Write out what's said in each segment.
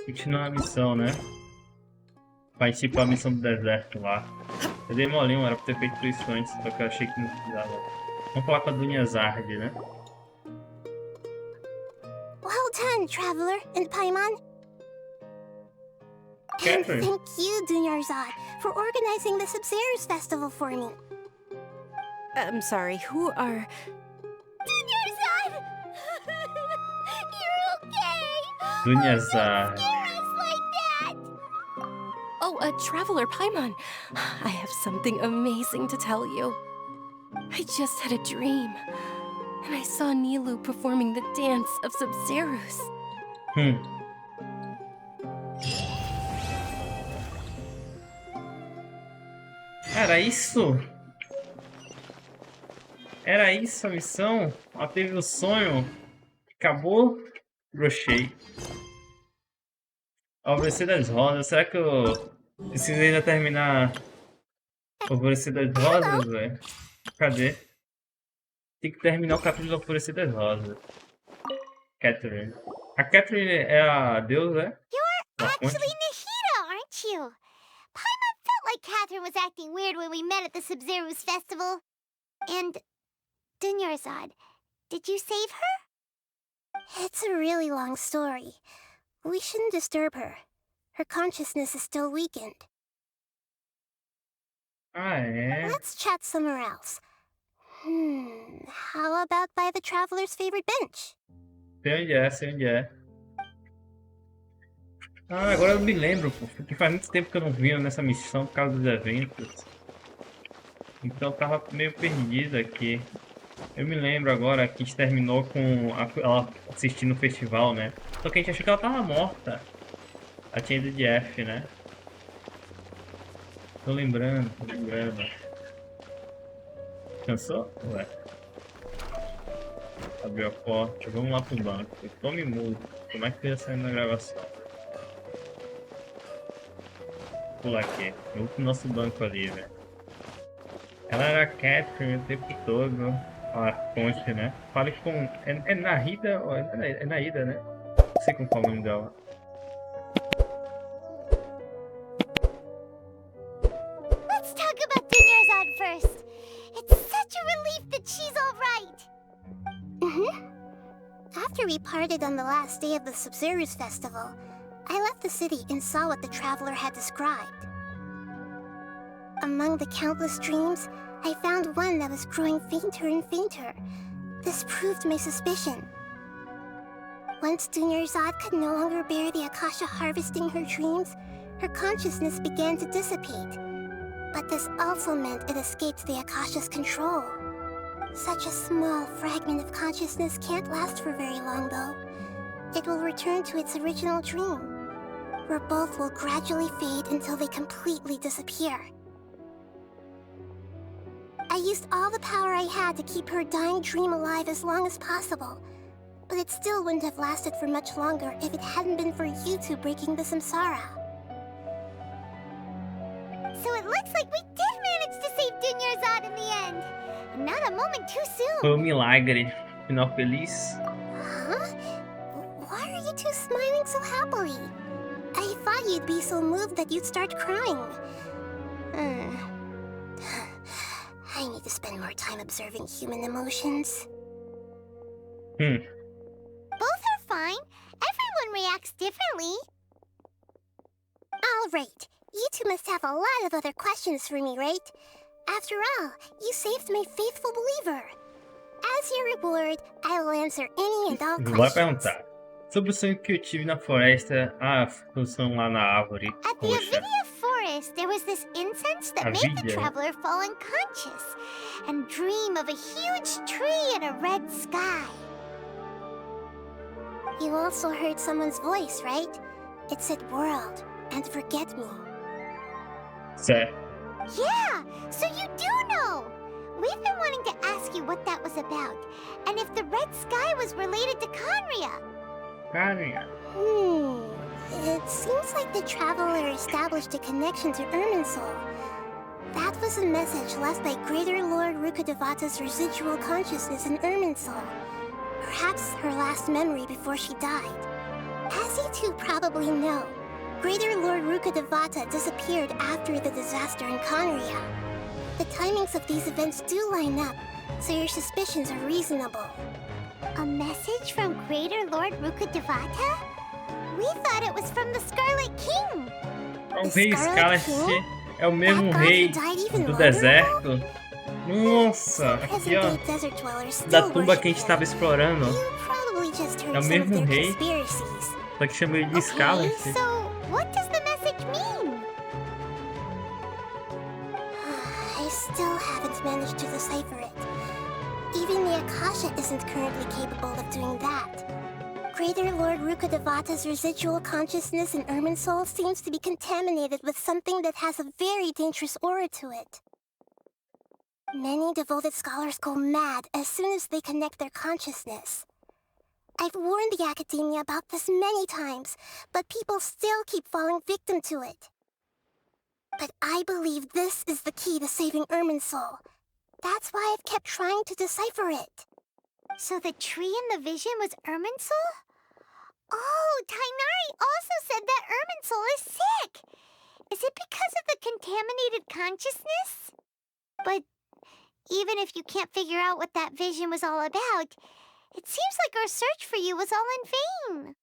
Continuar a missão, né? Participar da missão do deserto lá. Eu dei molinho, era pra ter feito isso antes, só que eu achei que não precisava. Vamos falar com a Dunha Zard, né? Well done, Traveler and Paimon. And Catherine. thank you, Dunyarzad, for organizing the Sabzeruz festival for me. I'm sorry, who are... Dunyarzad! You're okay! Dunha Zard. Scare us like that! Oh, Traveler Paimon. I have something amazing to tell you. I just had a dream, and I saw Nilu performing the dance of Sabzeruz. Era isso? Era isso a missão? Ela teve o sonho? Acabou? Brochei. Alvorecer das Rosas. Será que eu preciso ainda terminar Alvorecer das Rosas, velho? Cadê? Tem que terminar o capítulo do Alvorecer das Rosas. Catherine. A Catherine é a deusa, né? You're actually Nagida, aren't you? Paimon felt like Catherine was acting weird when we met at the Sabzeruz festival. And Dunyarzad, did you save her? It's a really long story. We shouldn't disturb her. Her consciousness is still weakened. Ah, é? Let's chat somewhere else. How about by the Traveler's favorite bench? Sei onde é, sei onde é. Ah, agora eu me lembro, pô, porque faz muito tempo que eu não vinha nessa missão por causa dos eventos. Então eu tava meio perdido aqui. Eu me lembro agora que a gente terminou com ela assistindo o festival, né? Só que a gente achou que ela tava morta. Ela tinha ido de F, né? Tô lembrando, tô lembrando. Cansou? Ué. Abriu a porta, vamos lá pro banco. Tome música. Como é que ia sair na gravação? Pula aqui. Vamos pro nosso banco ali, velho. Ela era Catherine o tempo todo. A Fonte, né? Fale com... É Nagida? É Nagida, né? Não sei como é o nome dela. Let's talk about Dunyarzad first. It's such a relief that she's all right. After we parted on the last day of the Sabzeruz festival, I left the city and saw what the Traveler had described. Among the countless dreams, I found one that was growing fainter and fainter. This proved my suspicion. Once Dunyarzad could no longer bear the Akasha harvesting her dreams, her consciousness began to dissipate. But this also meant it escaped the Akasha's control. Such a small fragment of consciousness can't last for very long, though. It will return to its original dream, where both will gradually fade until they completely disappear. I used all the power I had to keep her dying dream alive as long as possible, but it still wouldn't have lasted for much longer if it hadn't been for you two breaking the samsara. So it looks like we did manage to save Dunyarzad in the end. Not a moment too soon. Foi milagre. Final feliz. Huh? Why are you two smiling so happily? I thought you'd be so moved that you'd start crying. I need to spend more time observing human emotions. Both are fine. Everyone reacts differently. All right. You two must have a lot of other questions for me, right? After all, you saved my faithful believer. As your reward, I will answer any and all Vai questions. perguntar. Sobre o sonho que eu tive na floresta, a função lá na árvore. At the Poxa, Avidia forest, there was this incense that made the Avidia? traveler fall unconscious and dream of a huge tree and a red sky. You also heard someone's voice, right? It said world and forget me. certo. Yeah, so you do know! We've been wanting to ask you what that was about, and if the red sky was related to Conria. Carinha. It seems like the Traveler established a connection to Irminsul. That was a message left by Greater Lord Rukkhadevata's residual consciousness in Irminsul. Perhaps her last memory before she died. As As you two probably know, Greater Lord Rukkhadevata disappeared after the disaster in Conria. The timings of these events do line up, so your suspicions are reasonable. A message from Greater Lord Rukkhadevata? We thought it was from the Scarlet King. O rei Scarlet é o mesmo rei do deserto. Nossa, aqui ó, da tumba que a gente estava explorando. É o mesmo rei, só que chama ele de Scarlet. So, what does the message mean? I still haven't managed to decipher it. Even the Akasha isn't currently capable of doing that. Greater Lord Rukkhadevata's residual consciousness in Irminsul seems to be contaminated with something that has a very dangerous aura to it. Many devoted scholars go mad as soon as they connect their consciousness. I've warned the academia about this many times, but people still keep falling victim to it. But I believe this is the key to saving Irminsul. That's why I've kept trying to decipher it. So the tree in the vision was Irminsul? Oh, Tainari also said that Irminsul is sick! Is it because of the contaminated consciousness? But even if you can't figure out what that vision was all about, it seems like our search for you was all in vain.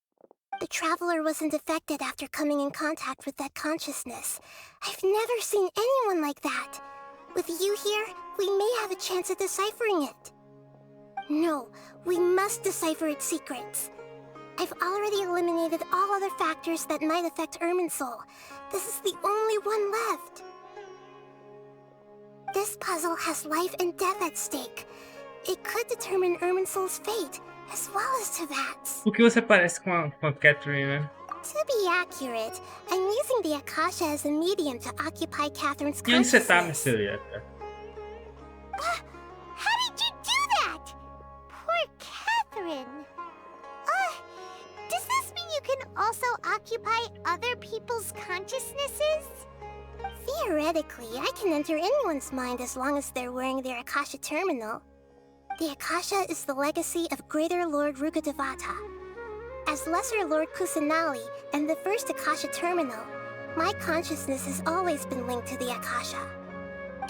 The traveler wasn't affected after coming in contact with that consciousness. I've never seen anyone like that. With you here, we may have a chance at deciphering it. No, we must decipher its secrets. I've already eliminated all other factors that might affect Irminsul. This is the only one left. This puzzle has life and death at stake. It could determine Irminsul's fate, as well as Tevat's. O que você parece com a Catherine, né? To be accurate, I'm using the Akasha as a medium to occupy Catherine's E onde você tá, consciousness. minha filha? How did you do that? Poor Catherine. Does this mean you can also occupy other people's consciousnesses? Theoretically, I can enter anyone's mind as long as they're wearing their Akasha terminal. The Akasha is the legacy of Greater Lord Rukkhadevata. As Lesser Lord Kusanali and the first Akasha terminal, my consciousness has always been linked to the Akasha.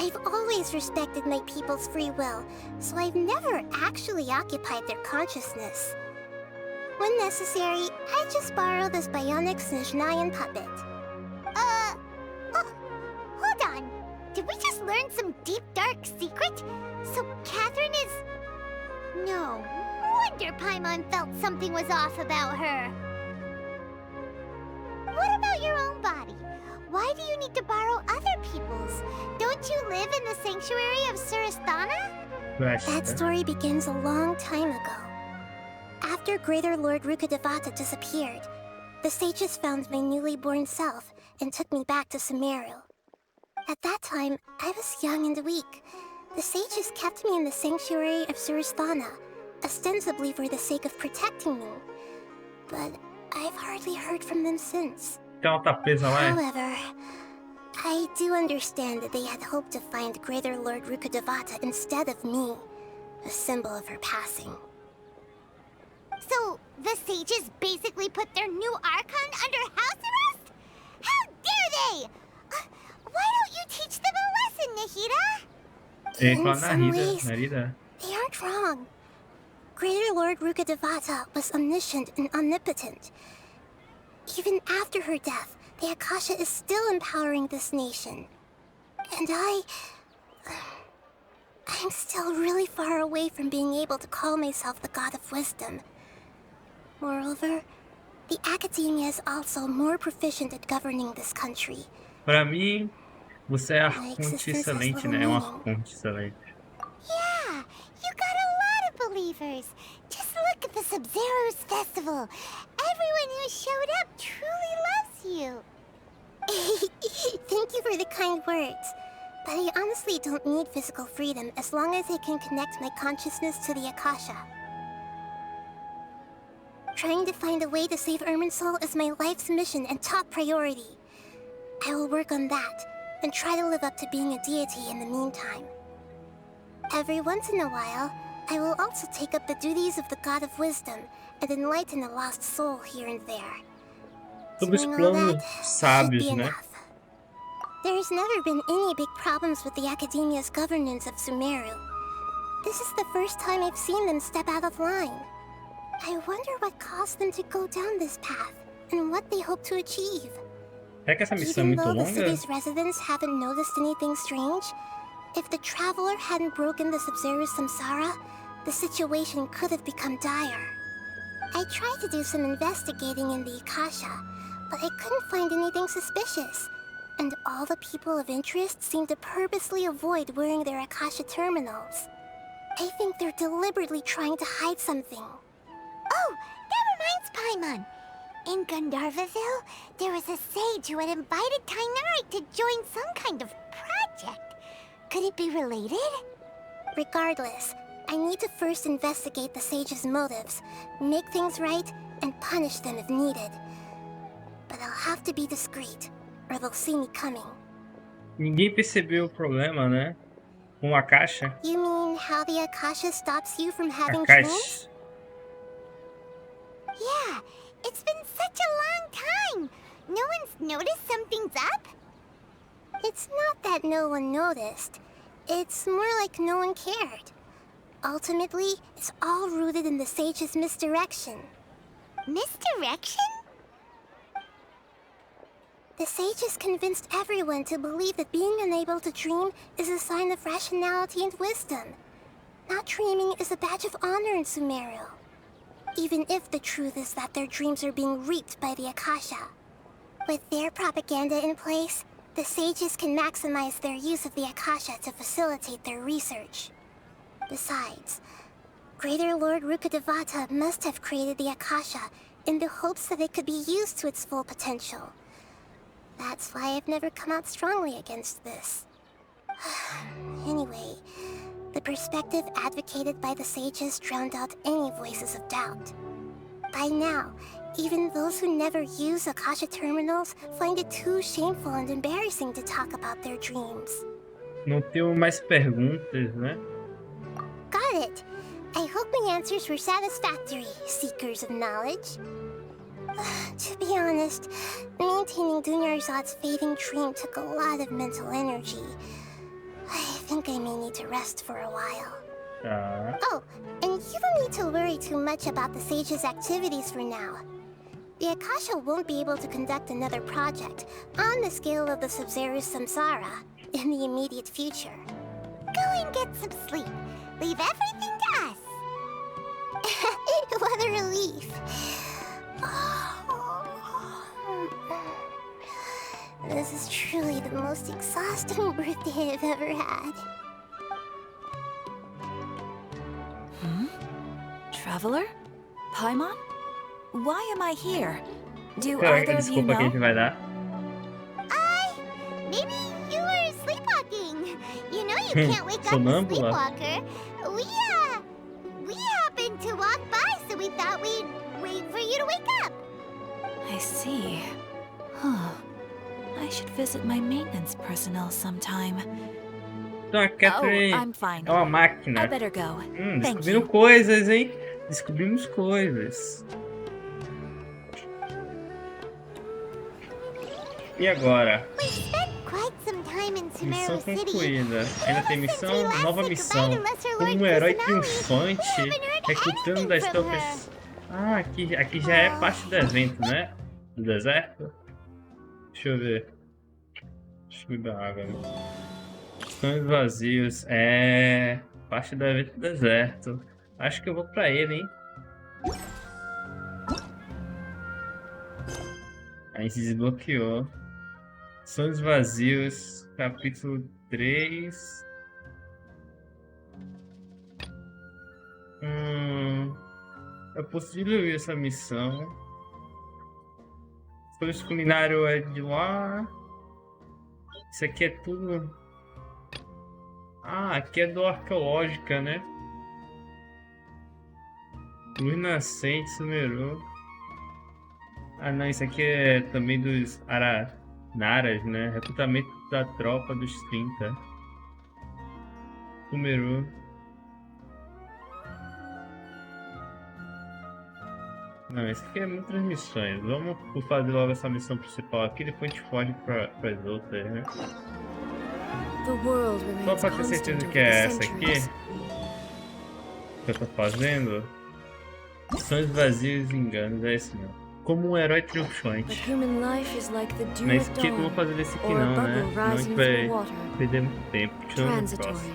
I've always respected my people's free will, so I've never actually occupied their consciousness. When necessary, I just borrow this bionic Snezhnayan puppet. Hold on. Did we just learn some deep, dark secret? So Catherine is... No wonder Paimon felt something was off about her. What about your own body? Why do you need to borrow other people's? Don't you live in the sanctuary of Surasthana? That story begins a long time ago. After Greater Lord Rukkhadevata disappeared, the sages found my newly born self and took me back to Sumeru. At that time, I was young and weak. The sages kept me in the sanctuary of Surasthana, ostensibly for the sake of protecting me. But I've hardly heard from them since. However, I do understand that they had hoped to find Greater Lord Rukkhadevata instead of me, a symbol of her passing. So, the sages basically put their new Archon under house arrest? How dare they! Why don't you teach them a lesson, Nagida? In some ways, they aren't wrong. Greater Lord Rukkhadevata was omniscient and omnipotent. Even after her death, the Akasha is still empowering this nation. And I'm still really far away from being able to call myself the God of Wisdom. Moreover, the academia is also more proficient at governing this country. Para mim, você é arconte excelente, né? É um arconte excelente. Yeah, you got a lot of believers. Just look at the Sabzeruz festival. Everyone who showed up truly loves you. Thank you for the kind words. But I honestly don't need physical freedom as long as I can connect my consciousness to the Akasha. Trying to find a way to save Irminsul is my life's mission and top priority. I will work on that, and try to live up to being a deity in the meantime. Every once in a while, I will also take up the duties of the God of Wisdom, and enlighten a lost soul here and there. Todos os Doing all planos that should sábios, be né? enough. There's never been any big problems with the Academia's governance of Sumeru. This is the first time I've seen them step out of line. I wonder what caused them to go down this path, and what they hope to achieve. Será que essa missão é Even muito though the longa? city's residents haven't noticed anything strange, if the traveler hadn't broken the Sabzeruz samsara, the situation could have become dire. I tried to do some investigating in the Akasha, but I couldn't find anything suspicious. And all the people of interest seem to purposely avoid wearing their Akasha terminals. I think they're deliberately trying to hide something. Oh, that reminds Paimon. In Gandharvaville, there was a sage who had invited Tainari to join some kind of project. Could it be related? Regardless, I need to first investigate the sage's motives, make things right, and punish them if needed. But I'll have to be discreet, or they'll see me coming. Ninguém percebeu o problema, né? Com a caixa. You mean how the Akasha stops you from A having dreams? caixa. Yeah, it's been such a long time. No one's noticed something's up? It's not that no one noticed. It's more like no one cared. Ultimately, it's all rooted in the sage's misdirection. Misdirection? The sage has convinced everyone to believe that being unable to dream is a sign of rationality and wisdom. Not dreaming is a badge of honor in Sumeru. Even if the truth is that their dreams are being reaped by the Akasha. With their propaganda in place, the sages can maximize their use of the Akasha to facilitate their research. Besides, Greater Lord Rukkhadevata must have created the Akasha in the hopes that it could be used to its full potential. That's why I've never come out strongly against this. Anyway, the perspective advocated by the sages drowned out any voices of doubt. By now, even those who never use Akasha terminals find it too shameful and embarrassing to talk about their dreams. Não tenho mais perguntas, né? Got it! I hope my answers were satisfactory, seekers of knowledge. To be honest, maintaining Dunyarzad's fading dream took a lot of mental energy. I think I may need to rest for a while. Tá. Oh, and you don't need to worry too much about the sage's activities for now. The Akasha won't be able to conduct another project on the scale of the Sabzeruz samsara in the immediate future. Go and get some sleep. Leave everything to us. What a relief. This is truly the most exhausting birthday I've ever had. Traveler? Paimon? Why am I here? Do Qual é a either of you desculpa que a gente know? vai dar? Maybe you were sleepwalking. You know you can't wake up a Sonâmbula? sleepwalker. We happened to walk by, so we thought we'd wait for you to wake up. I see. Huh. I should visit my maintenance personnel sometime. Então a Catherine I'm fine. é uma máquina. I better go. Thank Descobrindo you. coisas, hein? Descobrimos coisas. E agora? We spent quite some time in Missão Sumeru City. concluída. Ainda tem missão? Since we last Nova said missão. goodbye to Lesser Como Lord um herói Kusanagi, triunfante, we haven't heard recrutando anything das from tropas. Ah, aqui já é parte do evento, né? Do deserto. Deixa eu ver. Deixa eu beber água. Sonhos vazios. É. Parte do evento do deserto. Acho que eu vou pra ele, hein? A gente desbloqueou. Sonhos vazios. Capítulo 3. Eu posso diluir essa missão. Sonhos culinário é de lá. Isso aqui é tudo. Ah, aqui é do arqueológica, né? Luz nascente, Sumeru. Ah, não, isso aqui é também dos Aranaras, né? Recrutamento da tropa dos 30. Sumeru. Não, esse aqui é muitas missões. Vamos fazer logo essa missão principal aqui, depois a gente foge para as outras, né? Só pra ter certeza que é essa aqui que eu tô fazendo. Sonhos vazios e enganos, é esse não. Como um herói triunfante. Mas que eu vou fazer desse aqui não, né? Senão a gente vai perder muito tempo. Tirando o próximo.